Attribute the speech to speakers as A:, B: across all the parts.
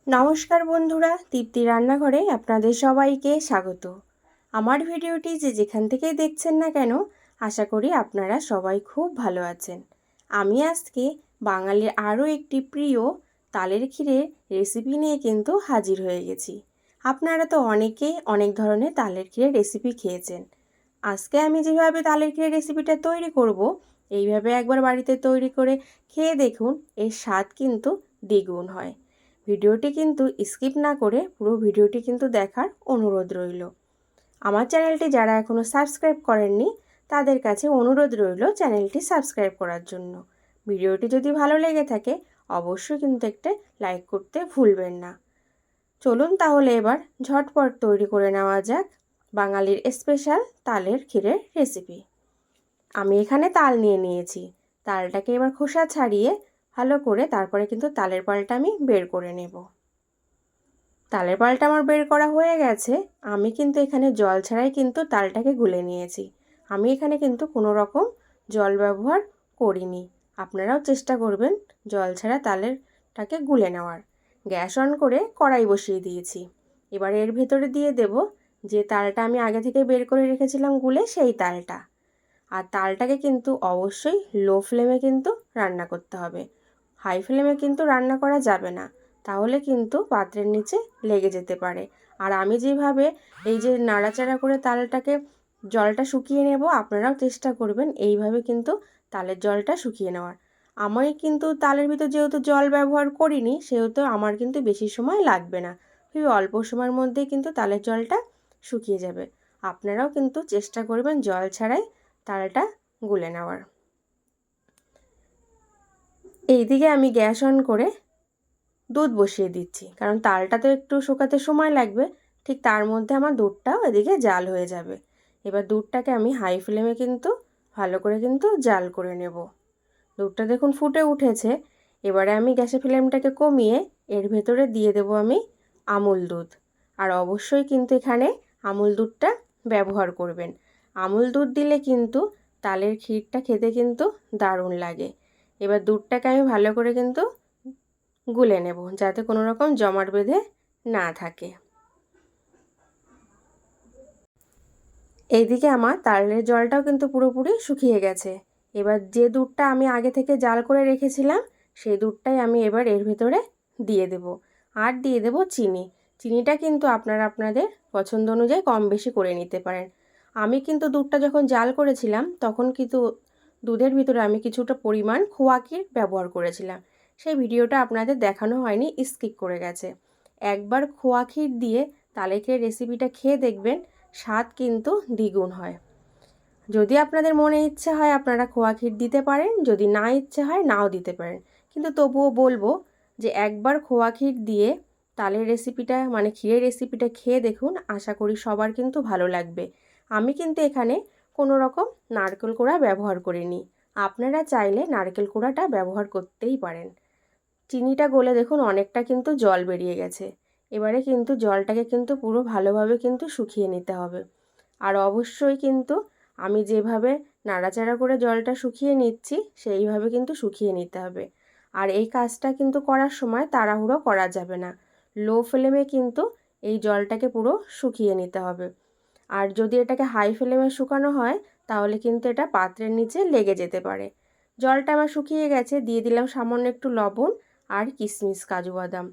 A: নমস্কার বন্ধুরা, তৃপ্তি রান্নাঘরে আপনাদের সবাইকে স্বাগত। আমার ভিডিওটি যে যেখান থেকেই দেখছেন না কেন, আশা করি আপনারা সবাই খুব ভালো আছেন। আমি আজকে বাঙালির আরও একটি প্রিয় তালের ক্ষীরের রেসিপি নিয়ে কিন্তু হাজির হয়ে গেছি। আপনারা তো অনেকেই অনেক ধরনের তালের ক্ষীরের রেসিপি খেয়েছেন। আজকে আমি যেভাবে তালের ক্ষীরের রেসিপিটা তৈরি করব, এইভাবে একবার বাড়িতে তৈরি করে খেয়ে দেখুন, এর স্বাদ কিন্তু দ্বিগুণ হয়। ভিডিওটি কিন্তু স্কিপ না করে পুরো ভিডিওটি কিন্তু দেখার অনুরোধ রইল। আমার চ্যানেলটি যারা এখনও সাবস্ক্রাইব করেননি তাদের কাছে অনুরোধ রইল চ্যানেলটি সাবস্ক্রাইব করার জন্য। ভিডিওটি যদি ভালো লেগে থাকে অবশ্যই কিন্তু একটা লাইক করতে ভুলবেন না। চলুন তাহলে এবার ঝটপট তৈরি করে নেওয়া যাক বাঙালির স্পেশাল তালের ক্ষীরের রেসিপি। আমি এখানে তাল নিয়ে নিয়েছি। তালটাকে এবার খোসা ছাড়িয়ে ভালো করে তারপরে কিন্তু তালের পাল্টা আমি বের করে নেব। তালের পাল্টা আমার বের করা হয়ে গেছে। আমি কিন্তু এখানে জল ছাড়াই কিন্তু তালটাকে গুলে নিয়েছি। আমি এখানে কিন্তু কোনো রকম জল ব্যবহার করিনি। আপনারাও চেষ্টা করবেন জল ছাড়া তালেরটাকে গুলে নেওয়ার। গ্যাস অন করে কড়াই বসিয়ে দিয়েছি। এবার এর ভেতরে দিয়ে দেব যে তালটা আমি আগে থেকে বের করে রেখেছিলাম গুলে, সেই তালটা। আর তালটাকে কিন্তু অবশ্যই লো ফ্লেমে কিন্তু রান্না করতে হবে। হাই ফ্লেমে কিন্তু রান্না করা যাবে না, তাহলে কিন্তু পাত্রের নিচে লেগে যেতে পারে। আর আমি যেভাবে এই যে নাড়াচাড়া করে তালটাকে জলটা শুকিয়ে নেব, আপনারাও চেষ্টা করবেন এইভাবে কিন্তু তালের জলটা শুকিয়ে নেওয়ার। আমি কিন্তু তালের ভিতর যেহেতু জল ব্যবহার করিনি, সেহেতু আমার কিন্তু বেশি সময় লাগবে না। খুবই অল্প সময়ের মধ্যেই কিন্তু তালের জলটা শুকিয়ে যাবে। আপনারাও কিন্তু চেষ্টা করবেন জল ছাড়াই তালটা গুলে নেওয়ার। এইদিকে আমি গ্যাস অন করে দুধ বসিয়ে দিচ্ছি, কারণ তালটা তো একটু শুকাতে সময় লাগবে। ঠিক তার মধ্যে আমার দুধটাও এদিকে জাল হয়ে যাবে। এবার দুধটাকে আমি হাই ফ্লেমে কিন্তু ভালো করে কিন্তু জাল করে নেব। দুধটা দেখুন ফুটে উঠেছে। এবারে আমি গ্যাসের ফ্লেমটাকে কমিয়ে এর ভেতরে দিয়ে দেব আমি আমুল দুধ। আর অবশ্যই কিন্তু এখানে আমুল দুধটা ব্যবহার করবেন। আমুল দুধ দিলে কিন্তু তালের ক্ষীরটা খেতে কিন্তু দারুণ লাগে। এবার দুধটাকে আমি ভালো করে কিন্তু গুলে নেব, যাতে কোনো রকম জমাট বেঁধে না থাকে। এইদিকে আমার তালের জলটাও কিন্তু পুরোপুরি শুকিয়ে গেছে। এবার যে দুধটা আমি আগে থেকে জাল করে রেখেছিলাম, সেই দুধটাই আমি এবার এর ভেতরে দিয়ে দেব। আর দিয়ে দেব চিনি। চিনিটা কিন্তু আপনারা আপনাদের পছন্দ অনুযায়ী কম বেশি করে নিতে পারেন। আমি কিন্তু দুধটা যখন জাল করেছিলাম তখন কিন্তু দুধের ভিতরে আমি কিছুটা পরিমাণ খোয়া ক্ষীর ব্যবহার করেছিলাম। সেই ভিডিওটা আপনাদের দেখানো হয়নি, স্কিপ করে গেছে। একবার খোয়া ক্ষীর দিয়ে তালের ক্ষীরের রেসিপিটা খেয়ে দেখবেন, স্বাদ কিন্তু দ্বিগুণ হয়। যদি আপনাদের মনে ইচ্ছে হয় আপনারা খোয়া ক্ষীর দিতে পারেন, যদি না ইচ্ছে হয় নাও দিতে পারেন। কিন্তু তবুও বলবো যে একবার খোয়া ক্ষীর দিয়ে তালের রেসিপিটা মানে ক্ষীরের রেসিপিটা খেয়ে দেখুন, আশা করি সবার কিন্তু ভালো লাগবে। আমি কিন্তু এখানে কোনো রকম নারকেল কোড়া ব্যবহার করিনি। আপনারা চাইলে নারকেল কোড়াটা ব্যবহার করতেই পারেন। চিনিটা গলে দেখুন অনেকটা কিন্তু জল বেরিয়ে গেছে। এবারে কিন্তু জলটাকে কিন্তু পুরো ভালোভাবে কিন্তু শুকিয়ে নিতে হবে। আর অবশ্যই কিন্তু আমি যেভাবে নাড়াচাড়া করে জলটা শুকিয়ে নিচ্ছি সেইভাবে কিন্তু শুকিয়ে নিতে হবে। আর এই কাজটা কিন্তু করার সময় তাড়াহুড়ো করা যাবে না। লো ফ্লেমে কিন্তু এই জলটাকে পুরো শুকিয়ে নিতে হবে। আর যদি এটাকে হাই ফ্লেমে শুকানো হয় তাহলে কিন্তু এটা পাত্রের নিচে লেগে যেতে পারে। জলটা আমার শুকিয়ে গেছে, দিয়ে দিলাম সামান্য একটু লবণ আর কিশমিশ কাজু বাদাম।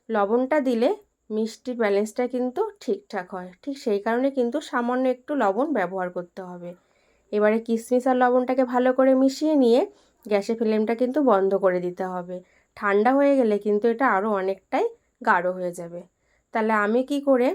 A: লবণটা দিলে মিষ্টির ব্যালেন্সটা কিন্তু ঠিকঠাক হয়, ঠিক সেই কারণে কিন্তু সামান্য একটু লবণ ব্যবহার করতে হবে। এবারে কিশমিশ আর লবণটাকে ভালো করে মিশিয়ে নিয়ে গ্যাসের ফ্লেমটা কিন্তু বন্ধ করে দিতে হবে। ঠান্ডা হয়ে গেলে কিন্তু এটা আরও অনেকটাই গাঢ় হয়ে যাবে। তাহলে আমি কি করে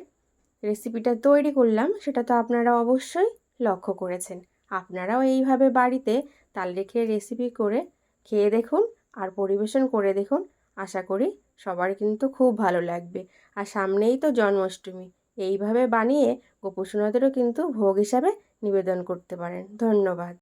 A: রেসিপিটা তৈরি করলাম সেটা তো আপনারা অবশ্যই লক্ষ্য করেছেন। আপনারাও এইভাবে বাড়িতে তালের ক্ষীরের রেসিপি করে খেয়ে দেখুন আর পরিবেশন করে দেখুন। আশা করি সবার কিন্তু খুব ভালো লাগবে। আর সামনেই তো জন্মাষ্টমী, এইভাবে বানিয়ে গোপুসোনাদেরও কিন্তু ভোগ হিসাবে নিবেদন করতে পারেন। ধন্যবাদ।